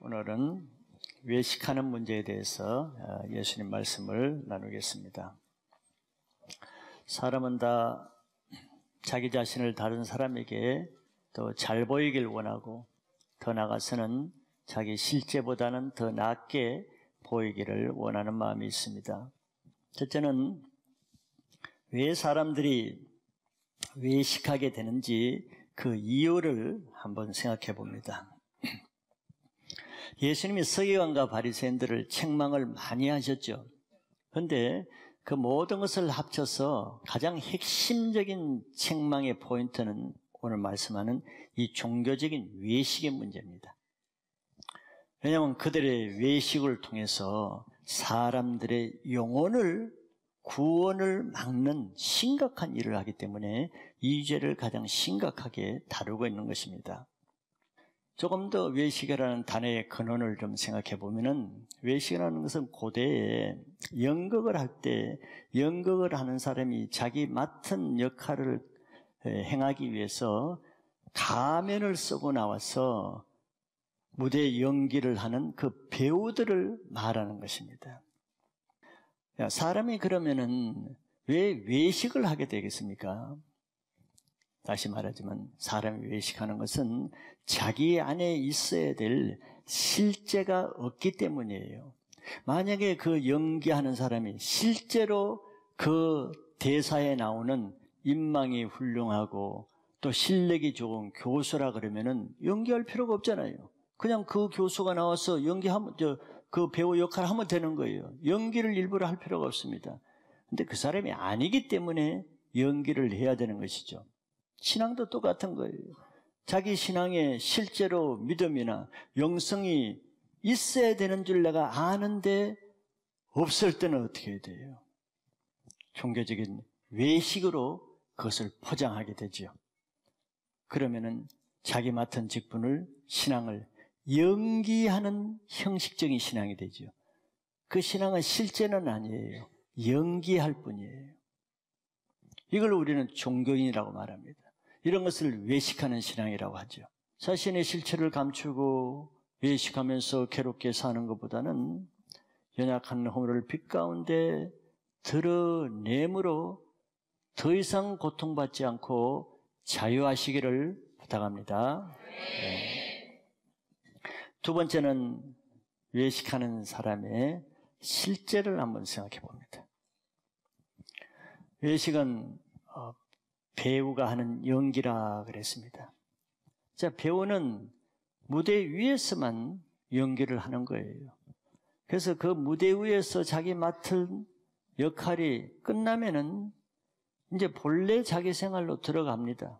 오늘은 외식하는 문제에 대해서 예수님 말씀을 나누겠습니다. 사람은 다 자기 자신을 다른 사람에게 더 잘 보이길 원하고 더 나아가서는 자기 실제보다는 더 낫게 보이기를 원하는 마음이 있습니다. 첫째는 왜 사람들이 외식하게 되는지 그 이유를 한번 생각해 봅니다. 예수님이 서기관과 바리새인들을 책망을 많이 하셨죠. 그런데 그 모든 것을 합쳐서 가장 핵심적인 책망의 포인트는 오늘 말씀하는 이 종교적인 외식의 문제입니다. 왜냐하면 그들의 외식을 통해서 사람들의 영혼을 구원을 막는 심각한 일을 하기 때문에 이 죄를 가장 심각하게 다루고 있는 것입니다. 조금 더 외식이라는 단어의 근원을 좀 생각해 보면은, 외식이라는 것은 고대에 연극을 할 때 연극을 하는 사람이 자기 맡은 역할을 행하기 위해서 가면을 쓰고 나와서 무대 연기를 하는 그 배우들을 말하는 것입니다. 사람이 그러면은 왜 외식을 하게 되겠습니까? 다시 말하지만 사람이 외식하는 것은 자기 안에 있어야 될 실제가 없기 때문이에요. 만약에 그 연기하는 사람이 실제로 그 대사에 나오는 인망이 훌륭하고 또 실력이 좋은 교수라 그러면은 연기할 필요가 없잖아요. 그냥 그 교수가 나와서 연기하면, 그 배우 역할을 하면 되는 거예요. 연기를 일부러 할 필요가 없습니다. 근데 그 사람이 아니기 때문에 연기를 해야 되는 것이죠. 신앙도 똑같은 거예요. 자기 신앙에 실제로 믿음이나 영성이 있어야 되는 줄 내가 아는데 없을 때는 어떻게 해야 돼요? 종교적인 외식으로 그것을 포장하게 되죠. 그러면은 자기 맡은 직분을, 신앙을 연기하는 형식적인 신앙이 되죠. 그 신앙은 실제는 아니에요. 연기할 뿐이에요. 이걸 우리는 종교인이라고 말합니다. 이런 것을 외식하는 신앙이라고 하죠. 자신의 실체를 감추고 외식하면서 괴롭게 사는 것보다는 연약한 허물을 빛 가운데 드러내므로 더 이상 고통받지 않고 자유하시기를 부탁합니다. 네. 두 번째는 외식하는 사람의 실제를 한번 생각해 봅니다. 외식은 배우가 하는 연기라 그랬습니다. 자, 배우는 무대 위에서만 연기를 하는 거예요. 그래서 그 무대 위에서 자기 맡은 역할이 끝나면은 이제 본래 자기 생활로 들어갑니다.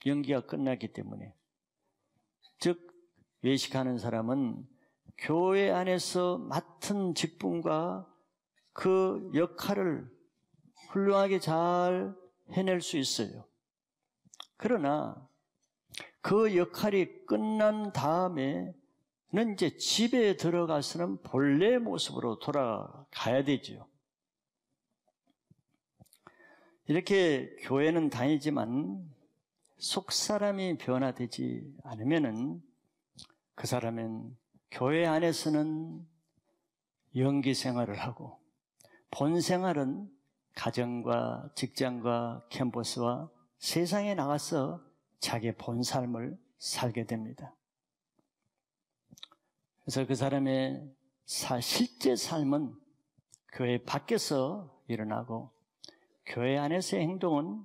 연기가 끝났기 때문에. 즉, 외식하는 사람은 교회 안에서 맡은 직분과 그 역할을 훌륭하게 잘 해낼 수 있어요. 그러나 그 역할이 끝난 다음에는 이제 집에 들어가서는 본래 모습으로 돌아가야 되죠. 이렇게 교회는 다니지만 속사람이 변화되지 않으면은 그 사람은 교회 안에서는 연기 생활을 하고 본 생활은 가정과 직장과 캠퍼스와 세상에 나가서 자기의 본 삶을 살게 됩니다. 그래서 그 사람의 실제 삶은 교회 밖에서 일어나고 교회 안에서의 행동은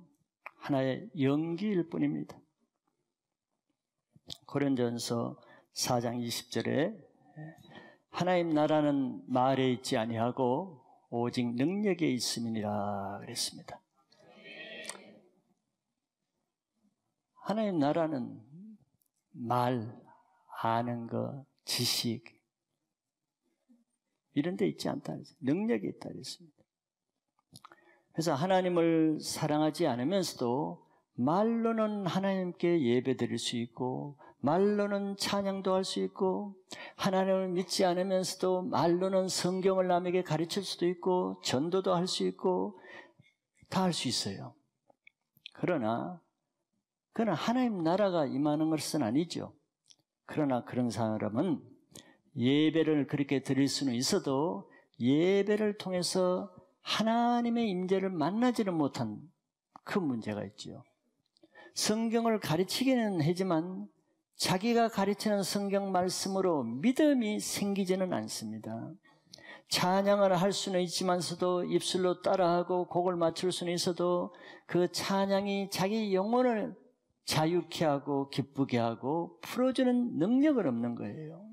하나의 연기일 뿐입니다. 고린도전서 4장 20절에 하나님 나라는 말에 있지 아니하고 오직 능력에 있음이니라 그랬습니다. 하나님 나라는 말, 아는 것, 지식 이런 데 있지 않다. 능력이 있다 그랬습니다. 그래서 하나님을 사랑하지 않으면서도 말로는 하나님께 예배드릴 수 있고 말로는 찬양도 할 수 있고 하나님을 믿지 않으면서도 말로는 성경을 남에게 가르칠 수도 있고 전도도 할 수 있고 다 할 수 있어요. 그러나 그는 하나님 나라가 임하는 것은 아니죠. 그러나 그런 사람은 예배를 그렇게 드릴 수는 있어도 예배를 통해서 하나님의 임재를 만나지는 못한 큰 문제가 있지요. 성경을 가르치기는 하지만 자기가 가르치는 성경 말씀으로 믿음이 생기지는 않습니다. 찬양을 할 수는 있지만서도 입술로 따라하고 곡을 맞출 수는 있어도 그 찬양이 자기 영혼을 자유케 하고 기쁘게 하고 풀어주는 능력은 없는 거예요.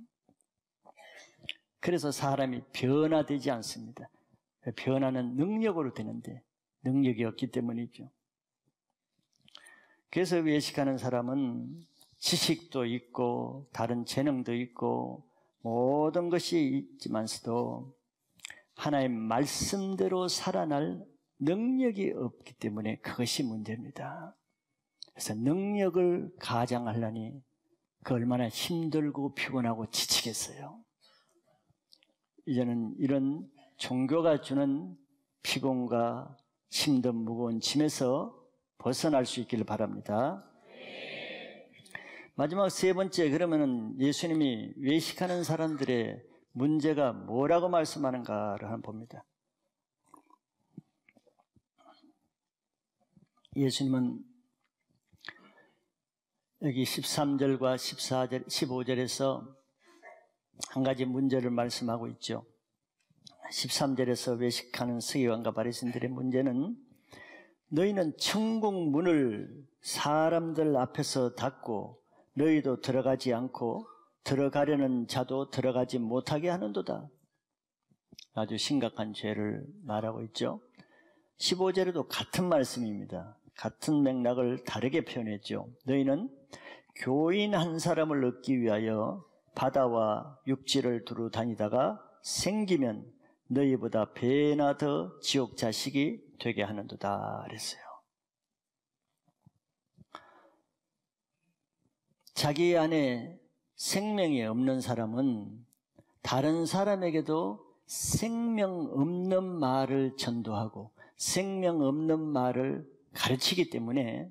그래서 사람이 변화되지 않습니다. 변화는 능력으로 되는데 능력이 없기 때문이죠. 그래서 외식하는 사람은 지식도 있고 다른 재능도 있고 모든 것이 있지만서도 하나님 말씀대로 살아날 능력이 없기 때문에 그것이 문제입니다. 그래서 능력을 가장하려니 그 얼마나 힘들고 피곤하고 지치겠어요. 이제는 이런 종교가 주는 피곤과 힘든 무거운 짐에서 벗어날 수 있기를 바랍니다. 마지막 세 번째, 그러면은 예수님이 외식하는 사람들의 문제가 뭐라고 말씀하는가를 한번 봅니다. 예수님은 여기 13절과 14절, 15절에서 한 가지 문제를 말씀하고 있죠. 13절에서 외식하는 서기관과 바리새인들의 문제는 너희는 천국 문을 사람들 앞에서 닫고 너희도 들어가지 않고 들어가려는 자도 들어가지 못하게 하는도다. 아주 심각한 죄를 말하고 있죠. 15절에도 같은 말씀입니다. 같은 맥락을 다르게 표현했죠. 너희는 교인 한 사람을 얻기 위하여 바다와 육지를 두루 다니다가 생기면 너희보다 배나 더 지옥 자식이 되게 하는도다 그랬어요. 자기 안에 생명이 없는 사람은 다른 사람에게도 생명 없는 말을 전도하고 생명 없는 말을 가르치기 때문에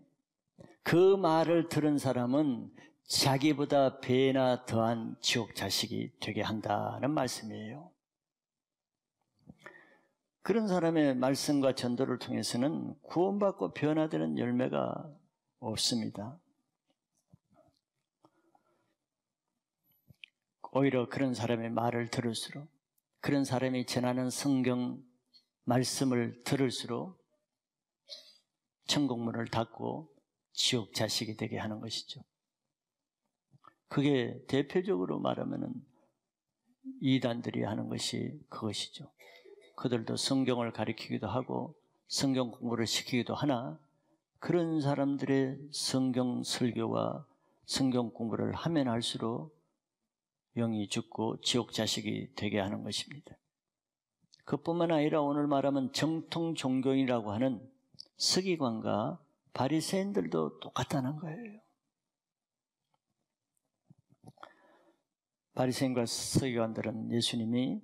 그 말을 들은 사람은 자기보다 배나 더한 지옥 자식이 되게 한다는 말씀이에요. 그런 사람의 말씀과 전도를 통해서는 구원받고 변화되는 열매가 없습니다. 오히려 그런 사람의 말을 들을수록, 그런 사람이 전하는 성경 말씀을 들을수록 천국문을 닫고 지옥 자식이 되게 하는 것이죠. 그게 대표적으로 말하면은 이단들이 하는 것이 그것이죠. 그들도 성경을 가르치기도 하고 성경 공부를 시키기도 하나 그런 사람들의 성경 설교와 성경 공부를 하면 할수록 영이 죽고 지옥 자식이 되게 하는 것입니다. 그뿐만 아니라 오늘 말하면 정통 종교인이라고 하는 서기관과 바리새인들도 똑같다는 거예요. 바리새인과 서기관들은 예수님이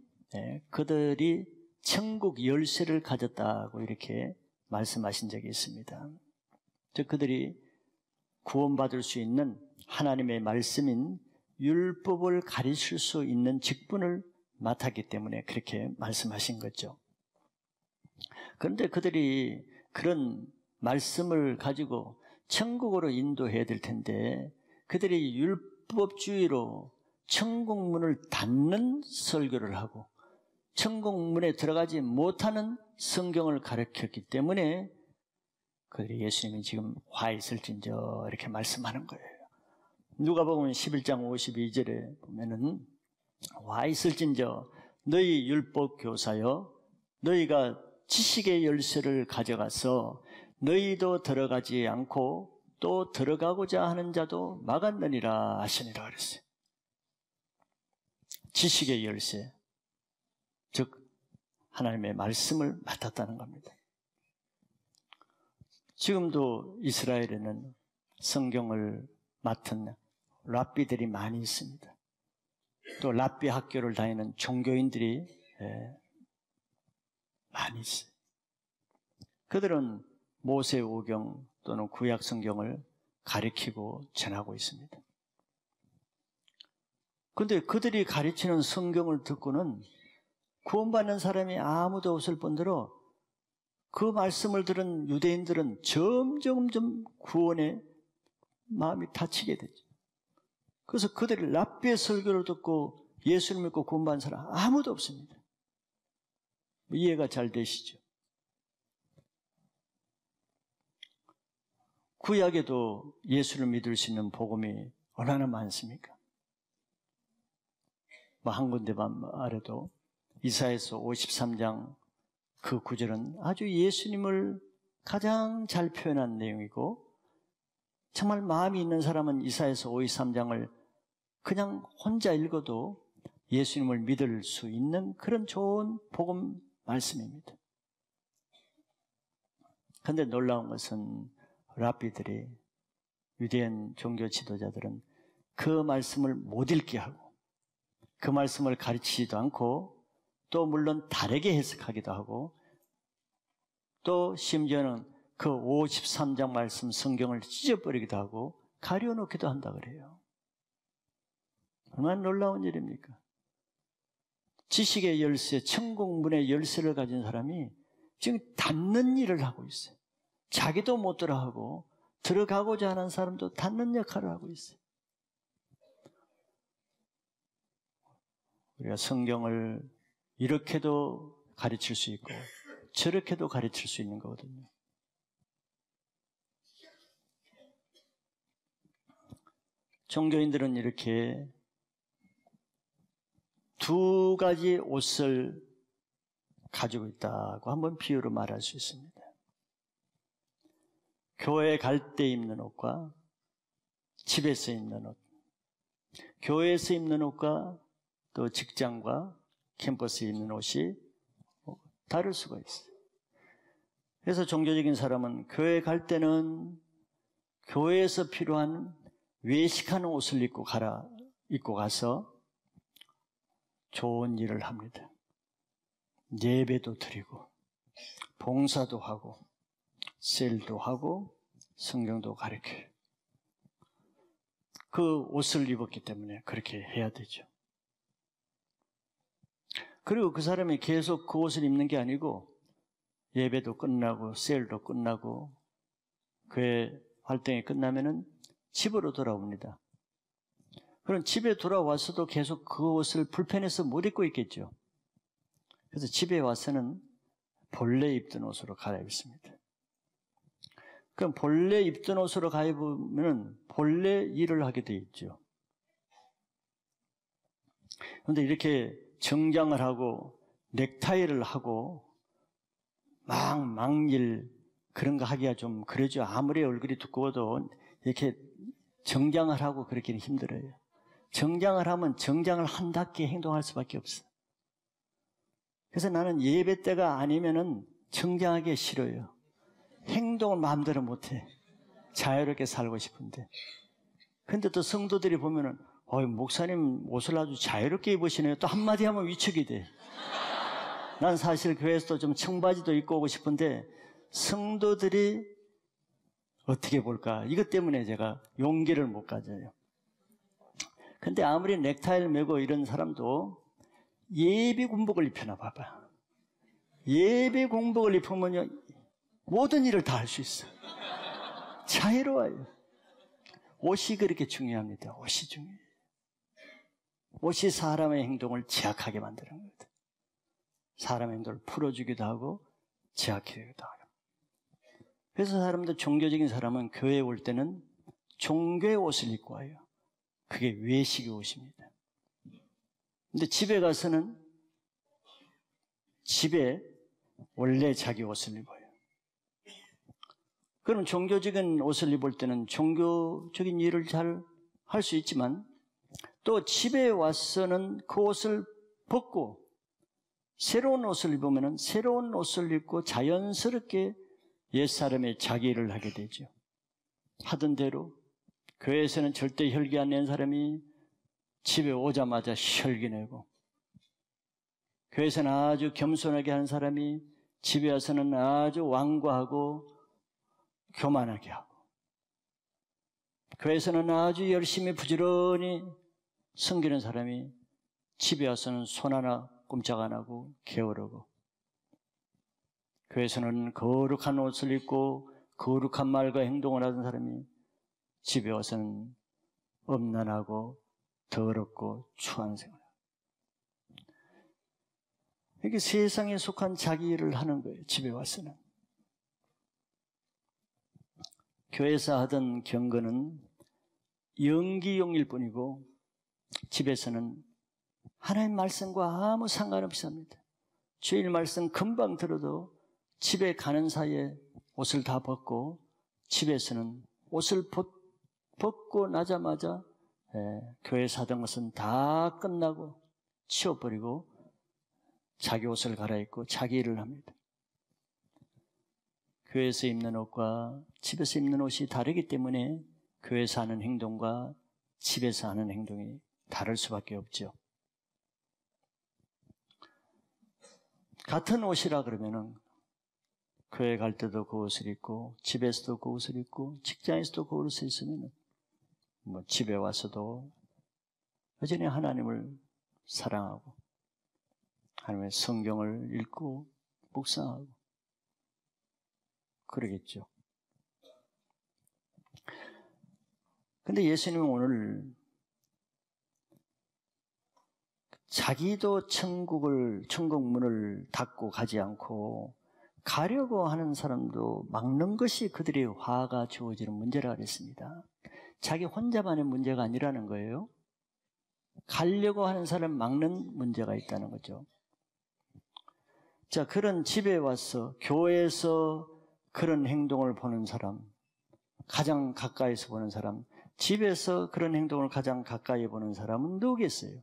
그들이 천국 열쇠를 가졌다고 이렇게 말씀하신 적이 있습니다. 즉 그들이 구원받을 수 있는 하나님의 말씀인 율법을 가르칠 수 있는 직분을 맡았기 때문에 그렇게 말씀하신 거죠. 그런데 그들이 그런 말씀을 가지고 천국으로 인도해야 될 텐데 그들이 율법주의로 천국문을 닫는 설교를 하고 천국문에 들어가지 못하는 성경을 가르쳤기 때문에 그들이 예수님이 지금 화 있을진저 이렇게 말씀하는 거예요. 누가복음 11장 52절에 보면은 와 있을진저 너희 율법 교사여 너희가 지식의 열쇠를 가져가서 너희도 들어가지 않고 또 들어가고자 하는 자도 막았느니라 하시니라 그랬어요. 지식의 열쇠, 즉 하나님의 말씀을 맡았다는 겁니다. 지금도 이스라엘에는 성경을 맡은 랍비들이 많이 있습니다. 또 랍비 학교를 다니는 종교인들이 많이 있어요. 그들은 모세오경 또는 구약 성경을 가르치고 전하고 있습니다. 근데 그들이 가르치는 성경을 듣고는 구원받는 사람이 아무도 없을 뿐더러 그 말씀을 들은 유대인들은 점점 구원에 마음이 다치게 되죠. 그래서 그들이 랍비의 설교를 듣고 예수를 믿고 구원받은 사람 아무도 없습니다. 이해가 잘 되시죠? 구약에도 예수를 믿을 수 있는 복음이 얼마나 많습니까? 한 군데만 말해도 이사야서 53장 그 구절은 아주 예수님을 가장 잘 표현한 내용이고, 정말 마음이 있는 사람은 이사야서 53장을 그냥 혼자 읽어도 예수님을 믿을 수 있는 그런 좋은 복음 말씀입니다. 그런데 놀라운 것은 랍비들이, 유대인 종교 지도자들은 그 말씀을 못 읽게 하고 그 말씀을 가르치지도 않고, 또 물론 다르게 해석하기도 하고, 또 심지어는 그 53장 말씀 성경을 찢어버리기도 하고 가려놓기도 한다 그래요. 얼마나 놀라운 일입니까? 지식의 열쇠, 천국 문의 열쇠를 가진 사람이 지금 닫는 일을 하고 있어요. 자기도 못 들어가고 들어가고자 하는 사람도 닫는 역할을 하고 있어요. 우리가 성경을 이렇게도 가르칠 수 있고 저렇게도 가르칠 수 있는 거거든요. 종교인들은 이렇게 두 가지 옷을 가지고 있다고 한번 비유로 말할 수 있습니다. 교회에 갈 때 입는 옷과 집에서 입는 옷, 교회에서 입는 옷과 또 직장과 캠퍼스에 입는 옷이 다를 수가 있어요. 그래서 종교적인 사람은 교회에 갈 때는 교회에서 필요한 외식하는 옷을 입고 가서 좋은 일을 합니다. 예배도 드리고 봉사도 하고 셀도 하고 성경도 가르쳐요. 그 옷을 입었기 때문에 그렇게 해야 되죠. 그리고 그 사람이 계속 그 옷을 입는 게 아니고 예배도 끝나고 셀도 끝나고 교회 활동이 끝나면은 집으로 돌아옵니다. 그럼 집에 돌아와서도 계속 그 옷을 불편해서 못 입고 있겠죠. 그래서 집에 와서는 본래 입던 옷으로 갈아입습니다. 그럼 본래 입던 옷으로 갈아입으면 본래 일을 하게 돼 있죠. 그런데 이렇게 정장을 하고 넥타이를 하고 망일 그런 거 하기가 좀 그러죠. 아무리 얼굴이 두꺼워도 이렇게 정장을 하고 그렇기는 힘들어요. 정장을 하면 정장을 한답게 행동할 수밖에 없어요. 그래서 나는 예배 때가 아니면은 정장하기 싫어요. 행동을 마음대로 못해. 자유롭게 살고 싶은데. 근데 또 성도들이 보면은 목사님 옷을 아주 자유롭게 입으시네요. 또 한마디 하면 위축이 돼. 난 사실 교회에서도 좀 청바지도 입고 오고 싶은데 성도들이 어떻게 볼까? 이것 때문에 제가 용기를 못 가져요. 근데 아무리 넥타이를 메고 이런 사람도 예배 군복을 입혀나 봐봐. 예배 군복을 입으면요 모든 일을 다 할 수 있어. 자유로워요. 옷이 그렇게 중요합니다. 옷이 중요해요. 옷이 사람의 행동을 제약하게 만드는 겁니다. 사람의 행동을 풀어주기도 하고 제약하기도 하고. 그래서 사람들, 종교적인 사람은 교회에 올 때는 종교의 옷을 입고 와요. 그게 외식의 옷입니다. 근데 집에 가서는 집에 원래 자기 옷을 입어요. 그럼 종교적인 옷을 입을 때는 종교적인 일을 잘 할 수 있지만 또 집에 와서는 그 옷을 벗고 새로운 옷을 입으면 새로운 옷을 입고 자연스럽게 옛사람의 자기 일을 하게 되죠. 하던 대로 교회에서는 절대 혈기 안 낸 사람이 집에 오자마자 혈기 내고, 교회에서는 아주 겸손하게 하는 사람이 집에 와서는 아주 완고하고 교만하게 하고, 교회에서는 아주 열심히 부지런히 섬기는 사람이 집에 와서는 손 하나 꼼짝 안 하고 게으르고, 교회에서는 거룩한 옷을 입고 거룩한 말과 행동을 하던 사람이 집에 와서는 엄난하고 더럽고 추한 생활. 이게 세상에 속한 자기 일을 하는 거예요. 집에 와서는. 교회에서 하던 경건은 연기용일 뿐이고 집에서는 하나님 말씀과 아무 상관없이 합니다. 주일 말씀 금방 들어도 집에 가는 사이에 옷을 다 벗고, 집에서는 옷을 벗고 나자마자 교회에서 하던 것은 다 끝나고 치워버리고 자기 옷을 갈아입고 자기 일을 합니다. 교회에서 입는 옷과 집에서 입는 옷이 다르기 때문에 교회에서 하는 행동과 집에서 하는 행동이 다를 수밖에 없죠. 같은 옷이라 그러면은 교회 갈 때도 그 옷을 입고 집에서도 그 옷을 입고 직장에서도 그 옷을 입으면 집에 와서도 여전히 하나님을 사랑하고 하나님의 성경을 읽고 묵상하고 그러겠죠. 근데 예수님은 오늘 자기도 천국 문을 닫고 가지 않고 가려고 하는 사람도 막는 것이 그들의 화가 주어지는 문제라 그랬습니다. 자기 혼자만의 문제가 아니라는 거예요. 가려고 하는 사람 막는 문제가 있다는 거죠. 자, 그런 집에 와서 교회에서 그런 행동을 보는 사람, 가장 가까이서 보는 사람, 집에서 그런 행동을 가장 가까이 보는 사람은 누구겠어요?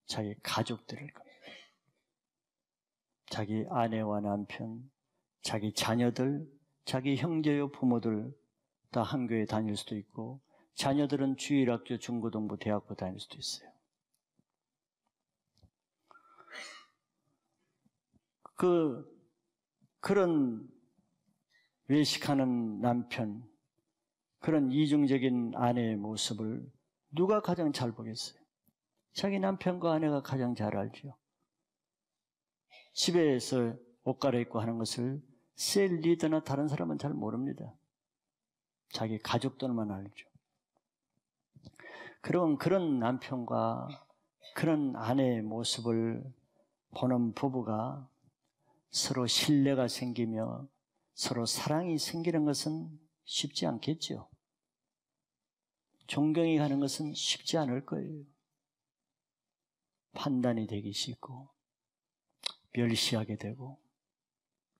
자기 가족들일 겁니다. 자기 아내와 남편, 자기 자녀들, 자기 형제요 부모들 다 한 교회 다닐 수도 있고, 자녀들은 주일학교, 중고등부, 대학부 다닐 수도 있어요. 그런 외식하는 남편, 그런 이중적인 아내의 모습을 누가 가장 잘 보겠어요? 자기 남편과 아내가 가장 잘 알죠. 집에서 옷 갈아입고 하는 것을 셀 리더나 다른 사람은 잘 모릅니다. 자기 가족들만 알죠. 그런 남편과 그런 아내의 모습을 보는 부부가 서로 신뢰가 생기며 서로 사랑이 생기는 것은 쉽지 않겠죠. 존경이 가는 것은 쉽지 않을 거예요. 판단이 되기 쉽고 멸시하게 되고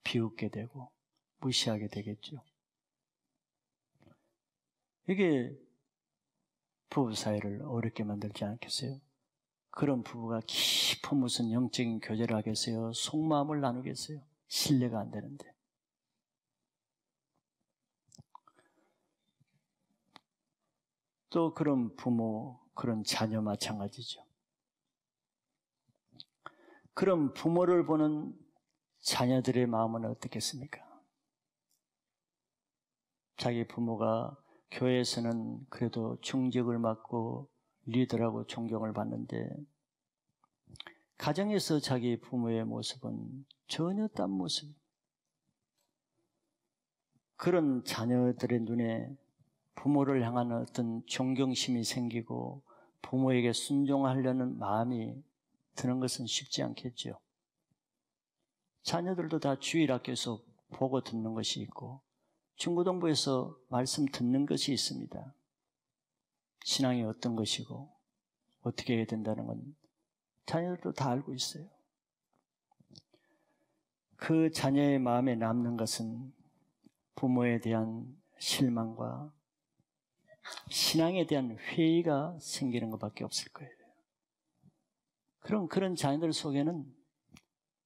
비웃게 되고 무시하게 되겠죠. 이게 부부 사이를 어렵게 만들지 않겠어요? 그런 부부가 깊은 무슨 영적인 교제를 하겠어요? 속마음을 나누겠어요? 신뢰가 안 되는데. 또 그런 부모, 그런 자녀 마찬가지죠. 그런 부모를 보는 자녀들의 마음은 어떻겠습니까? 자기 부모가 교회에서는 그래도 중직을 맡고 리더라고 존경을 받는데 가정에서 자기 부모의 모습은 전혀 딴 모습. 그런 자녀들의 눈에 부모를 향한 어떤 존경심이 생기고 부모에게 순종하려는 마음이 드는 것은 쉽지 않겠죠. 자녀들도 다 주일학교에서 보고 듣는 것이 있고 중고등부에서 말씀 듣는 것이 있습니다. 신앙이 어떤 것이고 어떻게 해야 된다는 건 자녀들도 다 알고 있어요. 그 자녀의 마음에 남는 것은 부모에 대한 실망과 신앙에 대한 회의가 생기는 것밖에 없을 거예요. 그럼 그런 자녀들 속에는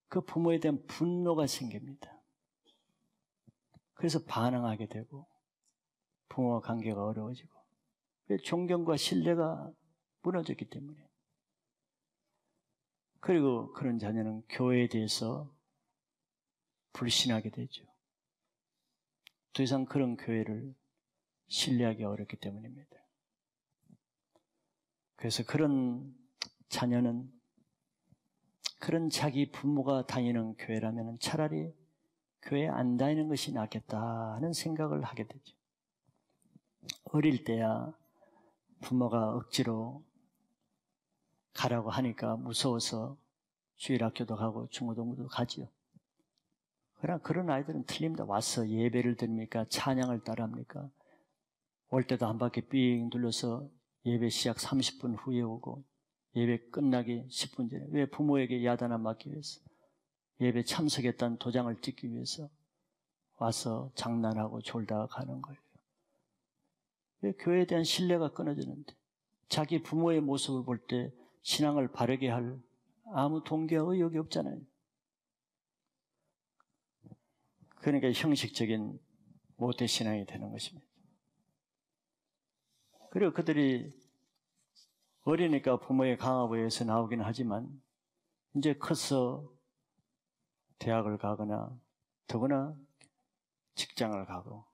그 부모에 대한 분노가 생깁니다. 그래서 반항하게 되고 부모와 관계가 어려워지고 존경과 신뢰가 무너졌기 때문에. 그리고 그런 자녀는 교회에 대해서 불신하게 되죠. 더 이상 그런 교회를 신뢰하기 어렵기 때문입니다. 그래서 그런 자녀는 그런 자기 부모가 다니는 교회라면 차라리 교회 안 다니는 것이 낫겠다 하는 생각을 하게 되죠. 어릴 때야 부모가 억지로 가라고 하니까 무서워서 주일학교도 가고 중고등부도 가지요. 그러나 그런 아이들은 틀립니다. 와서 예배를 드립니까? 찬양을 따라합니까? 올 때도 한 바퀴 삥 둘러서 예배 시작 30분 후에 오고 예배 끝나기 10분 전에. 왜? 부모에게 야단을 맞기 위해서, 예배 참석했다는 도장을 찍기 위해서 와서 장난하고 졸다가 가는 거예요. 왜? 교회에 대한 신뢰가 끊어지는데, 자기 부모의 모습을 볼 때 신앙을 바르게 할 아무 동기와 의욕이 없잖아요. 그러니까 형식적인 모태신앙이 되는 것입니다. 그리고 그들이 어리니까 부모의 강압에 의해서 나오기는 하지만 이제 커서 대학을 가거나 더구나 직장을 가고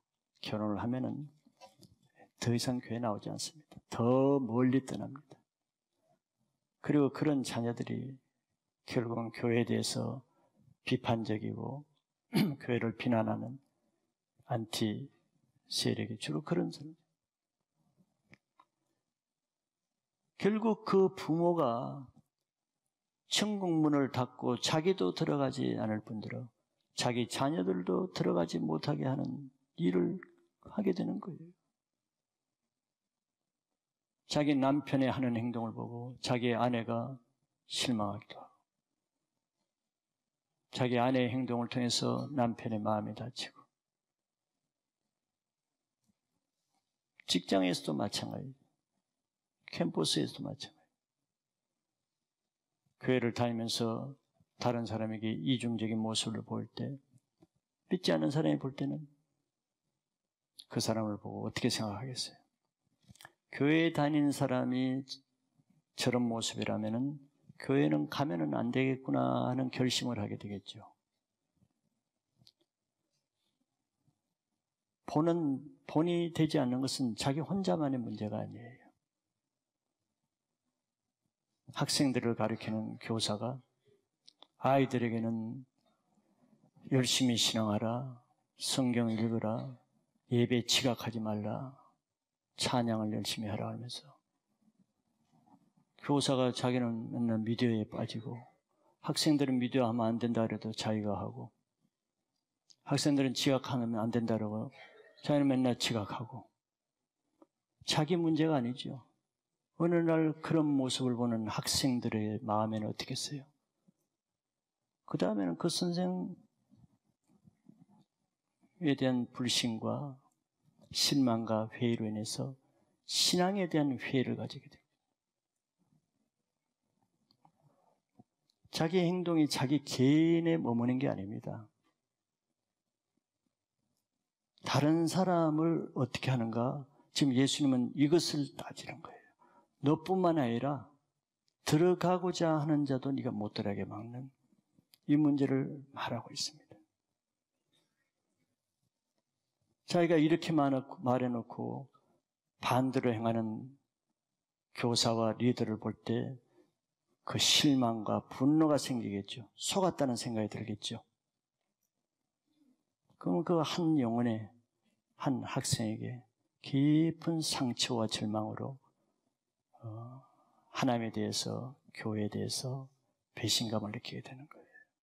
결혼을 하면은 더 이상 교회 나오지 않습니다. 더 멀리 떠납니다. 그리고 그런 자녀들이 결국은 교회에 대해서 비판적이고 교회를 비난하는 안티 세력이 주로 그런 사람. 결국 그 부모가 천국문을 닫고 자기도 들어가지 않을 뿐더러 자기 자녀들도 들어가지 못하게 하는 일을 하게 되는 거예요. 자기 남편의 하는 행동을 보고 자기 아내가 실망하기도 하고, 자기 아내의 행동을 통해서 남편의 마음이 다치고, 직장에서도 마찬가지예요. 캠퍼스에서도 마찬가지예요. 교회를 다니면서 다른 사람에게 이중적인 모습을 보일 때, 믿지 않는 사람이 볼 때는 그 사람을 보고 어떻게 생각하겠어요? 교회에 다니는 사람이 저런 모습이라면은 교회는 가면은 안 되겠구나 하는 결심을 하게 되겠죠. 본이 되지 않는 것은 자기 혼자만의 문제가 아니에요. 학생들을 가르치는 교사가 아이들에게는 열심히 신앙하라, 성경 읽으라, 예배 지각하지 말라, 찬양을 열심히 하라 하면서, 교사가 자기는 맨날 미디어에 빠지고, 학생들은 미디어 하면 안 된다 그래도 자기가 하고, 학생들은 지각하면 안 된다 그러고 자기는 맨날 지각하고, 자기 문제가 아니죠. 어느 날 그런 모습을 보는 학생들의 마음에는 어떻겠어요? 그 다음에는 그 선생에 대한 불신과 실망과 회의로 인해서 신앙에 대한 회의를 가지게 됩니다. 자기 행동이 자기 개인에 머무는 게 아닙니다. 다른 사람을 어떻게 하는가? 지금 예수님은 이것을 따지는 거예요. 너뿐만 아니라 들어가고자 하는 자도 네가 못 들어가게 막는 이 문제를 말하고 있습니다. 자기가 이렇게 말해놓고 반대로 행하는 교사와 리더를 볼 때 그 실망과 분노가 생기겠죠. 속았다는 생각이 들겠죠. 그럼 그 한 영혼의 한 학생에게 깊은 상처와 절망으로 하나님에 대해서, 교회에 대해서 배신감을 느끼게 되는 거예요.